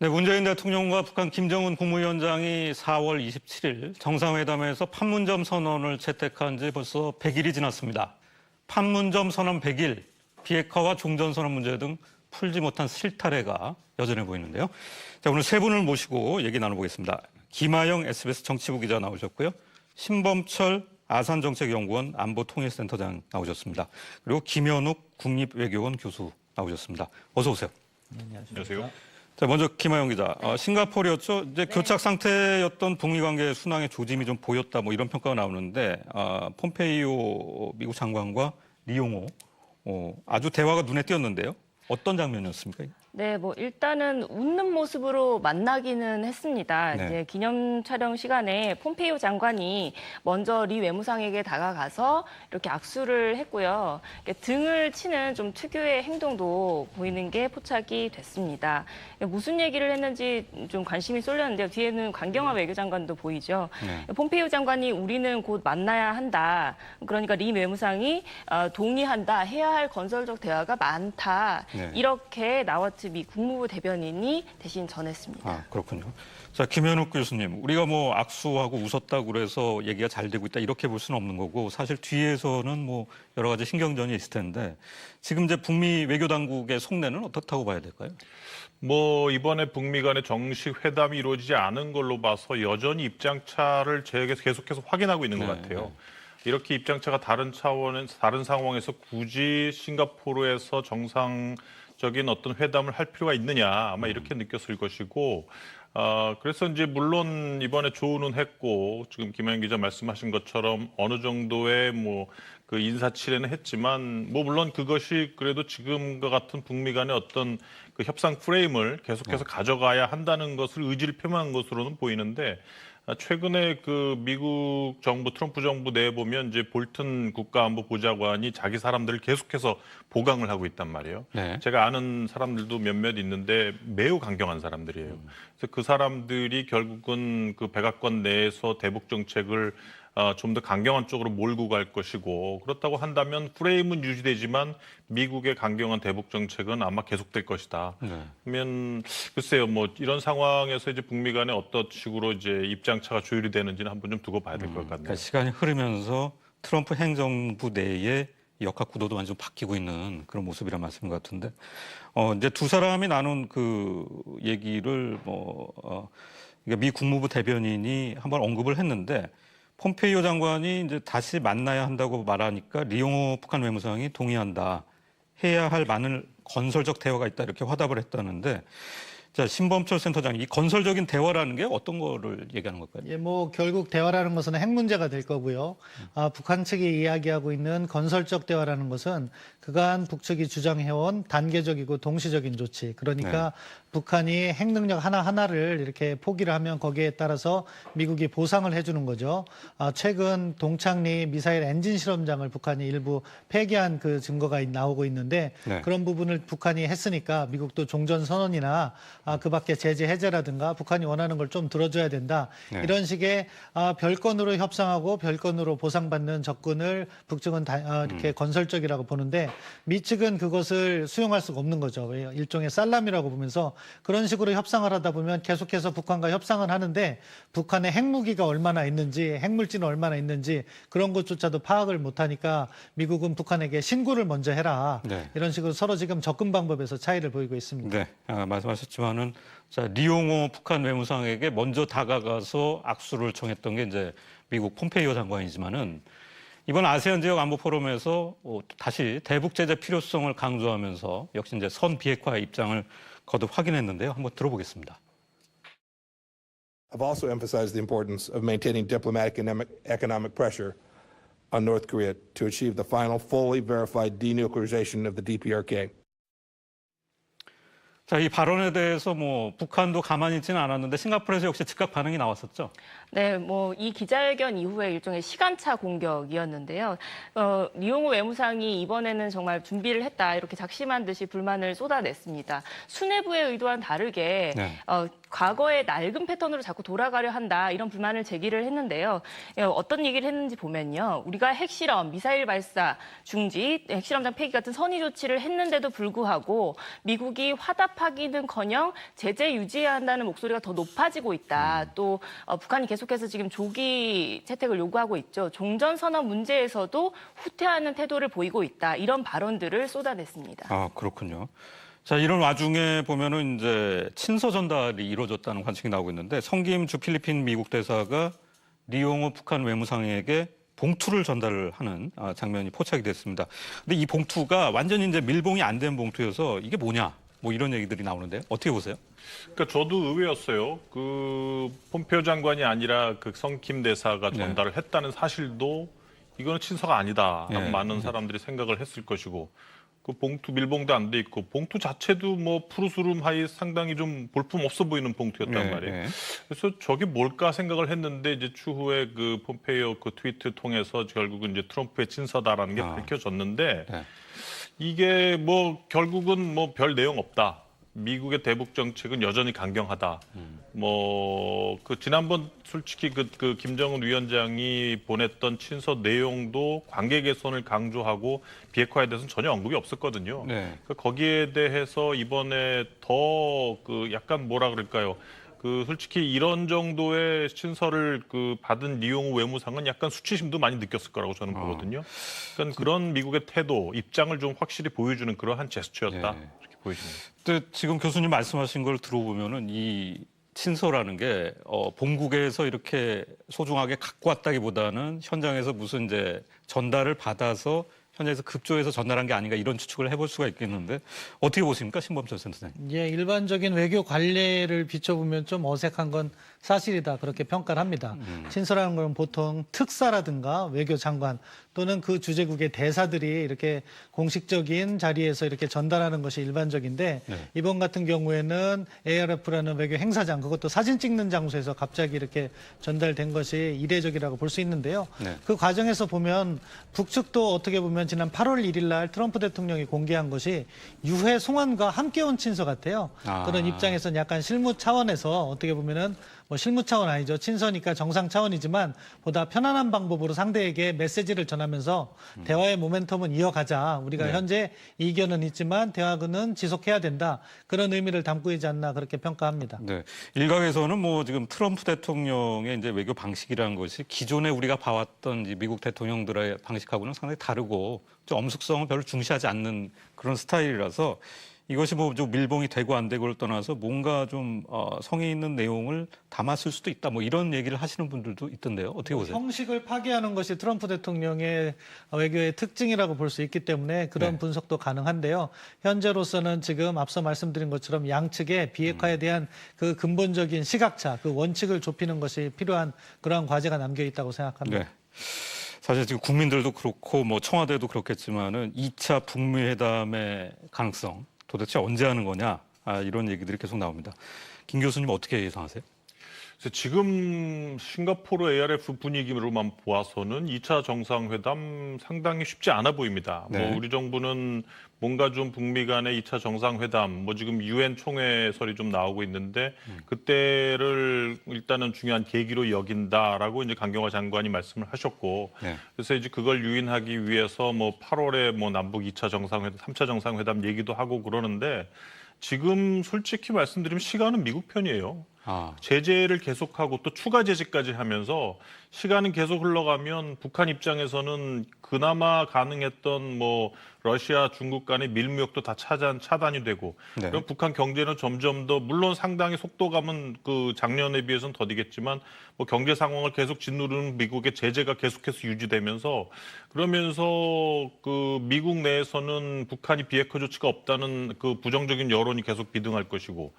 네, 문재인 대통령과 북한 김정은 국무위원장이 4월 27일 정상회담에서 판문점 선언을 채택한 지 벌써 100일이 지났습니다. 판문점 선언 100일, 비핵화와 종전선언 문제 등 풀지 못한 실타래가 여전해 보이는데요. 자, 오늘 세 분을 모시고 얘기 나눠보겠습니다. 김하영 SBS 정치부 기자 나오셨고요. 신범철 아산정책연구원 안보통일센터장 나오셨습니다. 그리고 김현욱 국립외교원 교수 나오셨습니다. 어서 오세요. 안녕하세요. 자, 먼저 김하영 기자, 싱가포르였죠. 이제 교착 상태였던 북미 관계 순항의 조짐이 좀 보였다, 뭐 이런 평가가 나오는데, 폼페이오 미국 장관과 리용호 아주 대화가 눈에 띄었는데요. 어떤 장면이었습니까? 네, 일단은 웃는 모습으로 만나기는 했습니다. 네. 이제 기념 촬영 시간에 폼페이오 장관이 먼저 리 외무상에게 다가가서 이렇게 악수를 했고요. 등을 치는 좀 특유의 행동도 보이는 게 포착이 됐습니다. 무슨 얘기를 했는지 좀 관심이 쏠렸는데요. 뒤에는 강경화 외교장관도 보이죠. 네. 폼페이오 장관이 우리는 곧 만나야 한다. 그러니까 리 외무상이 동의한다. 해야 할 건설적 대화가 많다. 네. 이렇게 나와트 미 국무부 대변인이 대신 전했습니다. 아, 그렇군요. 자, 김현욱 교수님, 우리가 뭐 악수하고 웃었다고 그래서 얘기가 잘 되고 있다 이렇게 볼 수는 없는 거고 사실 뒤에서는 뭐 여러 가지 신경전이 있을 텐데 지금 이제 북미 외교 당국의 속내는 어떻다고 봐야 될까요? 뭐 이번에 북미 간의 정식 회담이 이루어지지 않은 걸로 봐서 여전히 입장차를 계속해서 확인하고 있는 것 같아요. 이렇게 입장차가 다른 상황에서 굳이 싱가포르에서 정상적인 어떤 회담을 할 필요가 있느냐 아마 이렇게 느꼈을 것이고 그래서 이제 물론 이번에 조언은 했고 지금 김하영 기자 말씀하신 것처럼 어느 정도의 뭐 그 인사치레는 했지만 뭐 물론 그것이 그래도 지금과 같은 북미 간의 어떤 그 협상 프레임을 계속해서 가져가야 한다는 것을 의지를 표명한 것으로는 보이는데 최근에 그 미국 정부 트럼프 정부 내에 보면 이제 볼튼 국가안보보좌관이 자기 사람들을 계속해서 보강을 하고 있단 말이에요. 네. 제가 아는 사람들도 몇몇 있는데 매우 강경한 사람들이에요. 그래서 그 사람들이 결국은 그 백악관 내에서 대북 정책을 좀 더 강경한 쪽으로 몰고 갈 것이고 그렇다고 한다면 프레임은 유지되지만 미국의 강경한 대북 정책은 아마 계속될 것이다. 네. 그러면 글쎄요, 뭐 이런 상황에서 이제 북미 간에 어떤 식으로 이제 입장차가 조율이 되는지는 한번 좀 두고 봐야 될 것 같네요. 그러니까 시간이 흐르면서 트럼프 행정부 내의 역학 구도도 완전 바뀌고 있는 그런 모습이란 말씀인 것 같은데, 이제 두 사람이 나눈 그 얘기를 그러니까 미 국무부 대변인이 한번 언급을 했는데. 폼페이오 장관이 이제 다시 만나야 한다고 말하니까 리용호 북한 외무상이 동의한다. 해야 할 많은 건설적 대화가 있다. 이렇게 화답을 했다는데 자, 신범철 센터장, 이 건설적인 대화라는 게 어떤 거를 얘기하는 걸까요? 예, 결국 대화라는 것은 핵 문제가 될 거고요. 북한 측이 이야기하고 있는 건설적 대화라는 것은 그간 북측이 주장해온 단계적이고 동시적인 조치. 그러니까 북한이 핵 능력 하나하나를 이렇게 포기를 하면 거기에 따라서 미국이 보상을 해주는 거죠. 최근 동창리 미사일 엔진 실험장을 북한이 일부 폐기한 그 증거가 나오고 있는데 그런 부분을 북한이 했으니까 미국도 종전선언이나 그 밖에 제재 해제라든가 북한이 원하는 걸 좀 들어줘야 된다. 이런 식의 별건으로 협상하고 별건으로 보상받는 접근을 북측은 이렇게 건설적이라고 보는데 미 측은 그것을 수용할 수가 없는 거죠. 일종의 살람이라고 보면서 그런 식으로 협상을 하다 보면 계속해서 북한과 협상을 하는데 북한의 핵무기가 얼마나 있는지 핵물질은 얼마나 있는지 그런 것조차도 파악을 못하니까 미국은 북한에게 신고를 먼저 해라. 이런 식으로 서로 지금 접근 방법에서 차이를 보이고 있습니다. 네, 말씀하셨지만은 자, 리용호 북한 외무상에게 먼저 다가가서 악수를 청했던 게 이제 미국 폼페이오 장관이지만은 이번 아세안 지역 안보 포럼에서 다시 대북 제재 필요성을 강조하면서 역시 이제 선 비핵화의 입장을 거듭 확인했는데요. 한번 들어보겠습니다. I've also emphasized the importance of maintaining diplomatic and economic pressure on North Korea to achieve the final fully verified denuclearization of the DPRK. 자, 이 발언에 대해서 북한도 가만히 있지는 않았는데 싱가포르에서 역시 즉각 반응이 나왔었죠. 네, 뭐 이 기자회견 이후에 일종의 시간차 공격이었는데요. 리용호 외무상이 이번에는 정말 준비를 했다 이렇게 작심한 듯이 불만을 쏟아냈습니다. 수뇌부의 의도와는 다르게 네. 과거의 낡은 패턴으로 자꾸 돌아가려 한다 이런 불만을 제기를 했는데요. 어떤 얘기를 했는지 보면요. 우리가 핵실험, 미사일 발사 중지, 핵실험장 폐기 같은 선의 조치를 했는데도 불구하고 미국이 화답하기는커녕 제재 유지해야 한다는 목소리가 더 높아지고 있다. 또 북한이 계속해서 지금 조기 채택을 요구하고 있죠. 종전선언 문제에서도 후퇴하는 태도를 보이고 있다. 이런 발언들을 쏟아냈습니다. 아, 그렇군요. 자, 이런 와중에 보면은 이제 친서 전달이 이루어졌다는 관측이 나오고 있는데 성김 주 필리핀 미국 대사가 리용호 북한 외무상에게 봉투를 전달을 하는 장면이 포착이 됐습니다. 근데 이 봉투가 완전히 이제 밀봉이 안 된 봉투여서 이게 뭐냐? 뭐 이런 얘기들이 나오는데 어떻게 보세요? 그러니까 저도 의외였어요. 그 폼페오 장관이 아니라 그 성김 대사가 전달을 했다는 사실도 이거는 친서가 아니다라고 네. 많은 사람들이 생각을 했을 것이고 그 봉투 밀봉도 안 돼 있고 봉투 자체도 뭐 푸르스름하이 상당히 좀 볼품 없어 보이는 봉투였단 말이에요. 네. 그래서 저게 뭘까 생각을 했는데 이제 추후에 그 폼페이오 그 트위트 통해서 결국은 이제 트럼프의 친서다라는 게 밝혀졌는데 네. 이게 뭐 결국은 뭐 별 내용 없다. 미국의 대북 정책은 여전히 강경하다. 뭐 그 지난번 솔직히 그 김정은 위원장이 보냈던 친서 내용도 관계 개선을 강조하고 비핵화에 대해서는 전혀 언급이 없었거든요. 네. 그러니까 거기에 대해서 이번에 더 그 약간 뭐라 그럴까요? 그 솔직히 이런 정도의 친서를 그 받은 리용호 외무상은 약간 수치심도 많이 느꼈을 거라고 저는 보거든요. 그러니까 그런 미국의 태도, 입장을 좀 확실히 보여주는 그러한 제스처였다. 네. 이렇게 보여집니다. 근데 지금 교수님 말씀하신 걸 들어보면은 이 친서라는 게 본국에서 이렇게 소중하게 갖고 왔다기보다는 현장에서 무슨 이제 전달을 받아서 현장에서 급조해서 전달한 게 아닌가 이런 추측을 해볼 수가 있겠는데 어떻게 보십니까, 신범철 선생님? 예, 일반적인 외교 관례를 비춰보면 좀 어색한 건 사실이다 그렇게 평가를 합니다. 친서라는 건 보통 특사라든가 외교장관 또는 그 주재국의 대사들이 이렇게 공식적인 자리에서 이렇게 전달하는 것이 일반적인데 이번 같은 경우에는 ARF라는 외교 행사장 그것도 사진 찍는 장소에서 갑자기 이렇게 전달된 것이 이례적이라고 볼 수 있는데요. 네. 그 과정에서 보면 북측도 어떻게 보면 지난 8월 1일 날 트럼프 대통령이 공개한 것이 유해 송환과 함께 온 친서 같아요. 그런 입장에서는 약간 실무 차원에서 어떻게 보면은 뭐 실무 차원 아니죠. 친서니까 정상 차원이지만 보다 편안한 방법으로 상대에게 메시지를 전하면서 대화의 모멘텀은 이어가자. 우리가 현재 이견은 있지만 대화는 지속해야 된다. 그런 의미를 담고 있지 않나 그렇게 평가합니다. 네. 일각에서는 뭐 지금 트럼프 대통령의 이제 외교 방식이라는 것이 기존에 우리가 봐왔던 이 미국 대통령들의 방식하고는 상당히 다르고 좀 엄숙성을 별로 중시하지 않는 그런 스타일이라서 이것이 뭐 좀 밀봉이 되고 안 되고를 떠나서 뭔가 좀 성의 있는 내용을 담았을 수도 있다. 뭐 이런 얘기를 하시는 분들도 있던데요. 어떻게 보세요? 형식을 파괴하는 것이 트럼프 대통령의 외교의 특징이라고 볼 수 있기 때문에 그런 분석도 가능한데요. 현재로서는 지금 앞서 말씀드린 것처럼 양측의 비핵화에 대한 그 근본적인 시각차, 그 원칙을 좁히는 것이 필요한 그러한 과제가 남겨 있다고 생각합니다. 네. 사실 지금 국민들도 그렇고 뭐 청와대도 그렇겠지만은 2차 북미 회담의 가능성 도대체 언제 하는 거냐 이런 얘기들이 계속 나옵니다. 김 교수님 어떻게 예상하세요? 그래서 지금 싱가포르 ARF 분위기로만 보아서는 2차 정상회담 상당히 쉽지 않아 보입니다. 네. 뭐 우리 정부는 뭔가 좀 북미 간의 2차 정상회담, 뭐 지금 유엔 총회설이 좀 나오고 있는데 그때를 일단은 중요한 계기로 여긴다라고 이제 강경화 장관이 말씀을 하셨고, 그래서 이제 그걸 유인하기 위해서 뭐 8월에 뭐 남북 2차 정상회담, 3차 정상회담 얘기도 하고 그러는데 지금 솔직히 말씀드리면 시간은 미국 편이에요. 제재를 계속하고 또 추가 제재까지 하면서 시간은 계속 흘러가면 북한 입장에서는 그나마 가능했던 뭐 러시아, 중국 간의 밀무역도 다 차단이 되고 그럼 북한 경제는 점점 더 물론 상당히 속도감은 그 작년에 비해서는 더디겠지만 뭐 경제 상황을 계속 짓누르는 미국의 제재가 계속해서 유지되면서 그러면서 그 미국 내에서는 북한이 비핵화 조치가 없다는 그 부정적인 여론이 계속 비등할 것이고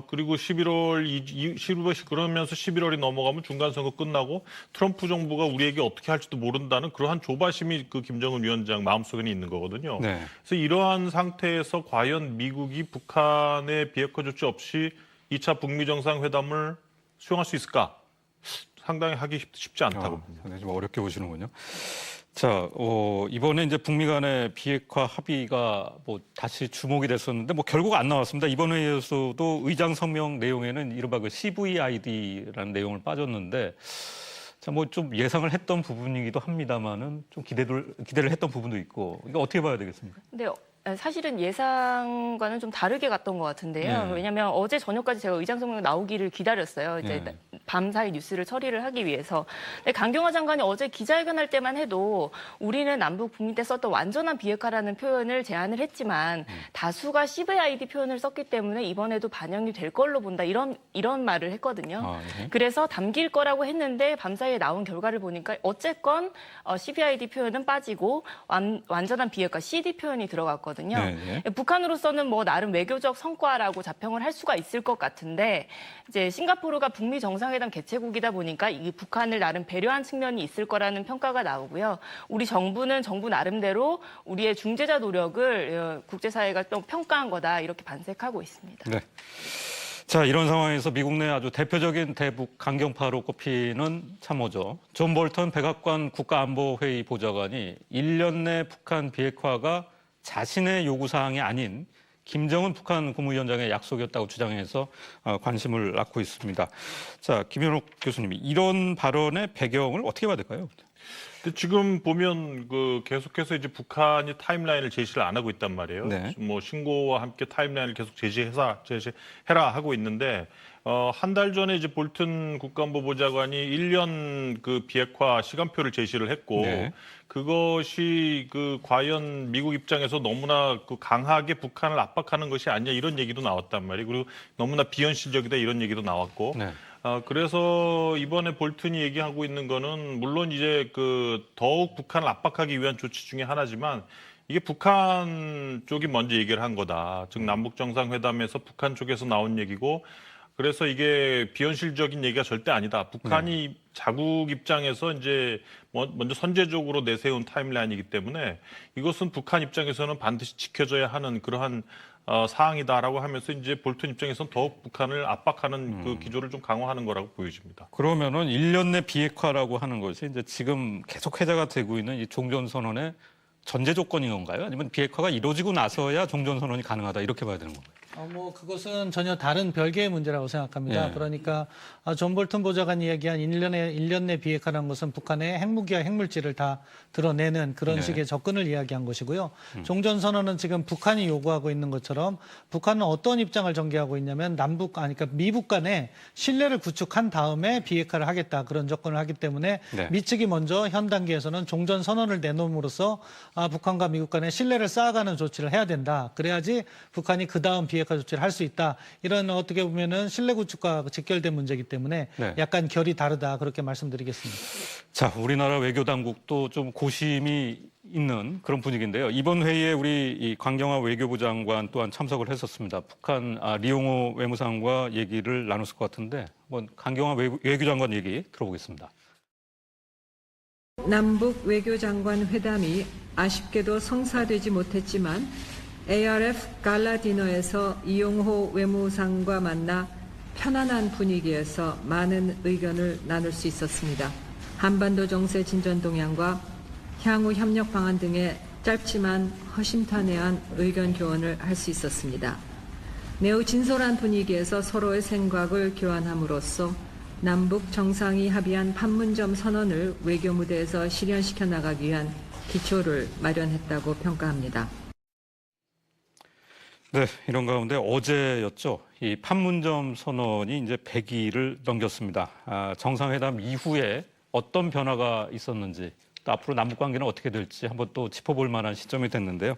그리고 11월 그러면서 11월이 넘어가면 중간 선거 끝나고 트럼프 정부가 우리에게 어떻게 할지도 모른다는 그러한 조바심이 그 김정은 위원장 마음속에는 있는 거거든요. 그래서 이러한 상태에서 과연 미국이 북한의 비핵화 조치 없이 2차 북미 정상회담을 수용할 수 있을까? 상당히 하기 쉽지 않다고 봅니다. 상당히 좀 어렵게 보시는군요. 자, 이번에 이제 북미 간의 비핵화 합의가 뭐 다시 주목이 됐었는데 뭐 결국 안 나왔습니다. 이번 회의에서도 의장 성명 내용에는 이른바 그 CVID라는 내용을 빠졌는데 자, 뭐 좀 예상을 했던 부분이기도 합니다만은 좀 기대를 했던 부분도 있고 이거 어떻게 봐야 되겠습니까? 근데 사실은 예상과는 좀 다르게 갔던 것 같은데요. 네. 왜냐하면 어제 저녁까지 제가 의장 성명 나오기를 기다렸어요. 이제 네. 밤사이 뉴스를 처리를 하기 위해서. 근데 강경화 장관이 어제 기자회견할 때만 해도 우리는 남북 북미 때 썼던 완전한 비핵화라는 표현을 제안을 했지만 다수가 CVID 표현을 썼기 때문에 이번에도 반영이 될 걸로 본다. 이런 말을 했거든요. 아, 예. 그래서 담길 거라고 했는데 밤사이에 나온 결과를 보니까 어쨌건 CVID 표현은 빠지고 완전한 비핵화 CD 표현이 들어갔거든요. 네, 북한으로서는 뭐 나름 외교적 성과라고 자평을 할 수가 있을 것 같은데 이제 싱가포르가 북미 정상회담 개최국이다 보니까 이 북한을 나름 배려한 측면이 있을 거라는 평가가 나오고요. 우리 정부는 정부 나름대로 우리의 중재자 노력을 국제사회가 또 평가한 거다 이렇게 반색하고 있습니다. 네. 자, 이런 상황에서 미국 내 아주 대표적인 대북 강경파로 꼽히는 참모죠. 존 볼턴 백악관 국가안보회의 보좌관이 1년 내 북한 비핵화가 자신의 요구사항이 아닌 김정은 북한 국무위원장의 약속이었다고 주장해서 관심을 낳고 있습니다. 자, 김현욱 교수님이 이런 발언의 배경을 어떻게 봐야 될까요? 근데 지금 보면 계속해서 이제 북한이 타임라인을 제시를 안 하고 있단 말이에요. 네. 뭐 신고와 함께 타임라인을 계속 제시해라 하고 있는데 한 달 전에 이제 볼튼 국가안보보좌관이 1년 그 비핵화 시간표를 제시를 했고 네. 그것이 과연 미국 입장에서 너무나 강하게 북한을 압박하는 것이 아니냐 이런 얘기도 나왔단 말이에요. 그리고 너무나 비현실적이다 이런 얘기도 나왔고. 네. 그래서 이번에 볼튼이 얘기하고 있는 거는 물론 이제 더욱 북한을 압박하기 위한 조치 중에 하나지만 이게 북한 쪽이 먼저 얘기를 한 거다. 즉 남북 정상회담에서 북한 쪽에서 나온 얘기고 그래서 이게 비현실적인 얘기가 절대 아니다. 북한이 자국 입장에서 이제 먼저 선제적으로 내세운 타임라인이기 때문에 이것은 북한 입장에서는 반드시 지켜져야 하는 그러한 사항이다라고 하면서 이제 볼턴 입장에서는 더욱 북한을 압박하는 그 기조를 좀 강화하는 거라고 보여집니다. 그러면은 1년 내 비핵화라고 하는 것이 이제 지금 계속 회자가 되고 있는 이 종전선언의 전제 조건인 건가요? 아니면 비핵화가 이루어지고 나서야 종전선언이 가능하다 이렇게 봐야 되는 건가요? 뭐 그것은 전혀 다른 별개의 문제라고 생각합니다. 예. 그러니까 존 볼턴 보좌관이 얘기한 1년 내 비핵화라는 것은 북한의 핵무기와 핵물질을 다 드러내는 그런 네. 식의 접근을 이야기한 것이고요. 종전선언은 지금 북한이 요구하고 있는 것처럼 북한은 어떤 입장을 전개하고 있냐면 그러니까 미북 간에 신뢰를 구축한 다음에 비핵화를 하겠다 그런 접근을 하기 때문에 네. 미 측이 먼저 현 단계에서는 종전선언을 내놓음으로써 북한과 미국 간에 신뢰를 쌓아가는 조치를 해야 된다. 그래야지 북한이 그 다음 비핵화 조치를 할 수 있다. 이런 어떻게 보면은 신뢰 구축과 직결된 문제이기 때문에 네. 약간 결이 다르다 그렇게 말씀드리겠습니다. 자, 우리나라 외교 당국도 좀 고심이 있는 그런 분위기인데요. 이번 회의에 우리 이 강경화 외교부 장관 또한 참석을 했었습니다. 북한 리용호 외무상과 얘기를 나눴을 것 같은데 한번 강경화 외교장관 얘기 들어보겠습니다. 남북 외교장관 회담이 아쉽게도 성사되지 못했지만 ARF 갈라 디너에서 이용호 외무상과 만나 편안한 분위기에서 많은 의견을 나눌 수 있었습니다. 한반도 정세 진전 동향과 향후 협력 방안 등의 짧지만 허심탄회한 의견 교환을 할 수 있었습니다. 매우 진솔한 분위기에서 서로의 생각을 교환함으로써 남북 정상이 합의한 판문점 선언을 외교 무대에서 실현시켜 나가기 위한 기초를 마련했다고 평가합니다. 네, 이런 가운데 어제였죠. 이 판문점 선언이 이제 100일을 넘겼습니다. 정상회담 이후에 어떤 변화가 있었는지, 또 앞으로 남북 관계는 어떻게 될지 한번 또 짚어볼 만한 시점이 됐는데요.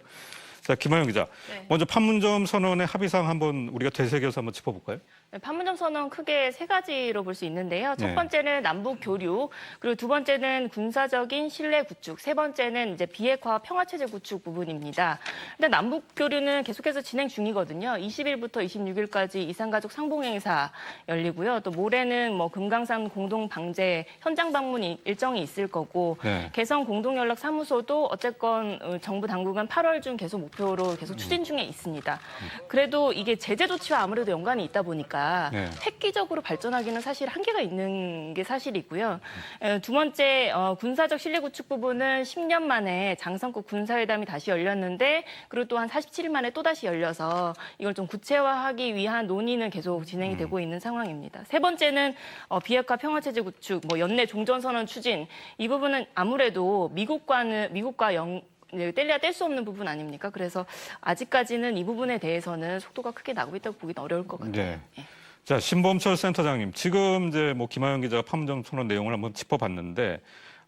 자, 김하영 기자. 네. 먼저 판문점 선언의 합의사항 한번 우리가 되새겨서 한번 짚어볼까요? 네, 판문점 선언 크게 세 가지로 볼 수 있는데요. 첫 네. 번째는 남북 교류, 그리고 두 번째는 군사적인 신뢰 구축, 세 번째는 이제 비핵화 평화 체제 구축 부분입니다. 근데 남북 교류는 계속해서 진행 중이거든요. 20일부터 26일까지 이산가족 상봉행사 열리고요. 또 모레는 뭐 금강산 공동 방제 현장 방문 일정이 있을 거고, 네. 개성 공동연락 사무소도 어쨌건 정부 당국은 8월 중 계속 목표로 계속 추진 중에 있습니다. 그래도 이게 제재 조치와 아무래도 연관이 있다 보니까 나라가 네. 획기적으로 발전하기는 사실 한계가 있는 게 사실이고요. 두 번째, 군사적 실내 구축 부분은 10년 만에 장성급 군사회담이 다시 열렸는데 그리고 또 한 47일 만에 또다시 열려서 이걸 좀 구체화하기 위한 논의는 계속 진행이 되고 있는 상황입니다. 세 번째는 비핵화 평화체제 구축, 뭐 연내 종전선언 추진 이 부분은 아무래도 미국과 뗄래야 뗄 수 없는 부분 아닙니까? 그래서 아직까지는 이 부분에 대해서는 속도가 크게 나고 있다고 보기는 어려울 것 같아요. 네. 예. 자, 신범철 센터장님, 지금 이제 뭐 김하영 기자가 판문점 선언 내용을 한번 짚어봤는데,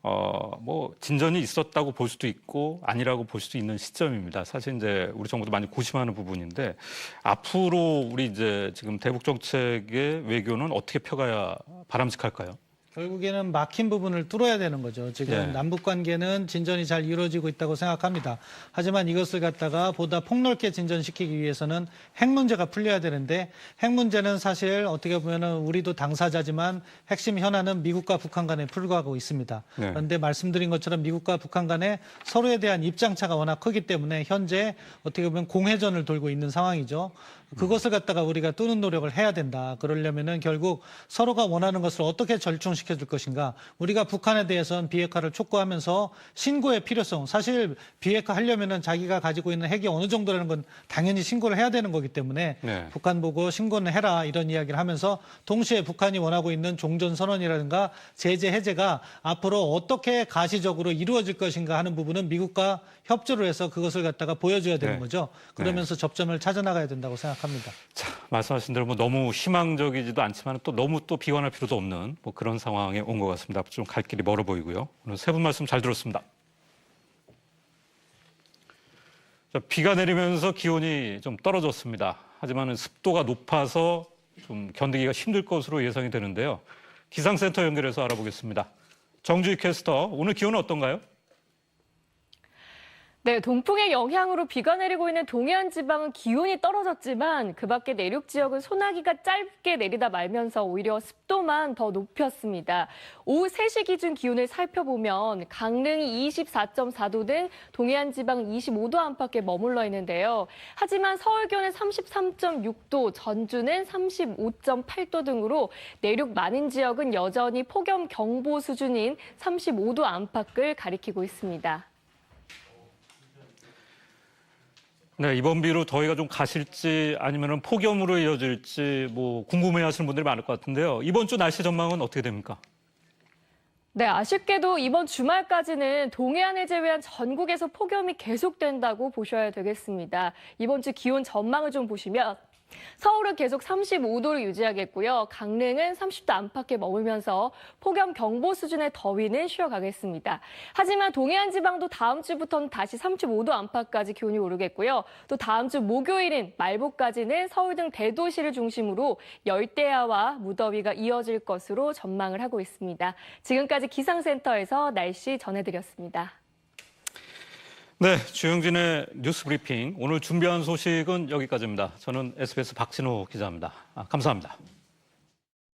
뭐 진전이 있었다고 볼 수도 있고 아니라고 볼 수도 있는 시점입니다. 사실 이제 우리 정부도 많이 고심하는 부분인데 앞으로 우리 이제 지금 대북 정책의 외교는 어떻게 펴가야 바람직할까요? 결국에는 막힌 부분을 뚫어야 되는 거죠. 지금 예. 남북 관계는 진전이 잘 이루어지고 있다고 생각합니다. 하지만 이것을 갖다가 보다 폭넓게 진전시키기 위해서는 핵 문제가 풀려야 되는데 핵 문제는 사실 어떻게 보면은 우리도 당사자지만 핵심 현안은 미국과 북한 간에 불과하고 있습니다. 네. 그런데 말씀드린 것처럼 미국과 북한 간에 서로에 대한 입장차가 워낙 크기 때문에 현재 어떻게 보면 공회전을 돌고 있는 상황이죠. 그것을 갖다가 우리가 뚫는 노력을 해야 된다. 그러려면은 결국 서로가 원하는 것을 어떻게 절충시켜 줄 것인가. 우리가 북한에 대해서는 비핵화를 촉구하면서 신고의 필요성. 사실 비핵화 하려면은 자기가 가지고 있는 핵이 어느 정도라는 건 당연히 신고를 해야 되는 거기 때문에 네. 북한 보고 신고는 해라 이런 이야기를 하면서 동시에 북한이 원하고 있는 종전선언이라든가 제재 해제가 앞으로 어떻게 가시적으로 이루어질 것인가 하는 부분은 미국과 협조를 해서 그것을 갖다가 보여줘야 되는 네. 거죠. 그러면서 접점을 찾아나가야 된다고 생각합니다. 자, 말씀하신 대로 뭐 너무 희망적이지도 않지만 또 너무 또 비관할 필요도 없는 뭐 그런 상황에 온 것 같습니다. 좀 갈 길이 멀어 보이고요. 오늘 세 분 말씀 잘 들었습니다. 자, 비가 내리면서 기온이 좀 떨어졌습니다. 하지만 습도가 높아서 좀 견디기가 힘들 것으로 예상이 되는데요. 기상센터 연결해서 알아보겠습니다. 정주희 캐스터, 오늘 기온은 어떤가요? 네, 동풍의 영향으로 비가 내리고 있는 동해안 지방은 기온이 떨어졌지만 그 밖에 내륙 지역은 소나기가 짧게 내리다 말면서 오히려 습도만 더 높였습니다. 오후 3시 기준 기온을 살펴보면 강릉이 24.4도 등 동해안 지방 25도 안팎에 머물러 있는데요. 하지만 서울 기온은 33.6도, 전주는 35.8도 등으로 내륙 많은 지역은 여전히 폭염 경보 수준인 35도 안팎을 가리키고 있습니다. 네, 이번 비로 더위가 좀 가실지 아니면 폭염으로 이어질지 뭐 궁금해하시는 분들이 많을 것 같은데요. 이번 주 날씨 전망은 어떻게 됩니까? 네, 아쉽게도 이번 주말까지는 동해안을 제외한 전국에서 폭염이 계속된다고 보셔야 되겠습니다. 이번 주 기온 전망을 좀 보시면 서울은 계속 35도를 유지하겠고요. 강릉은 30도 안팎에 머물면서 폭염 경보 수준의 더위는 쉬어가겠습니다. 하지만 동해안 지방도 다음 주부터는 다시 35도 안팎까지 기온이 오르겠고요. 또 다음 주 목요일인 말복까지는 서울 등 대도시를 중심으로 열대야와 무더위가 이어질 것으로 전망을 하고 있습니다. 지금까지 기상센터에서 날씨 전해드렸습니다. 네, 주영진의 뉴스 브리핑. 오늘 준비한 소식은 여기까지입니다. 저는 SBS 박진호 기자입니다. 감사합니다.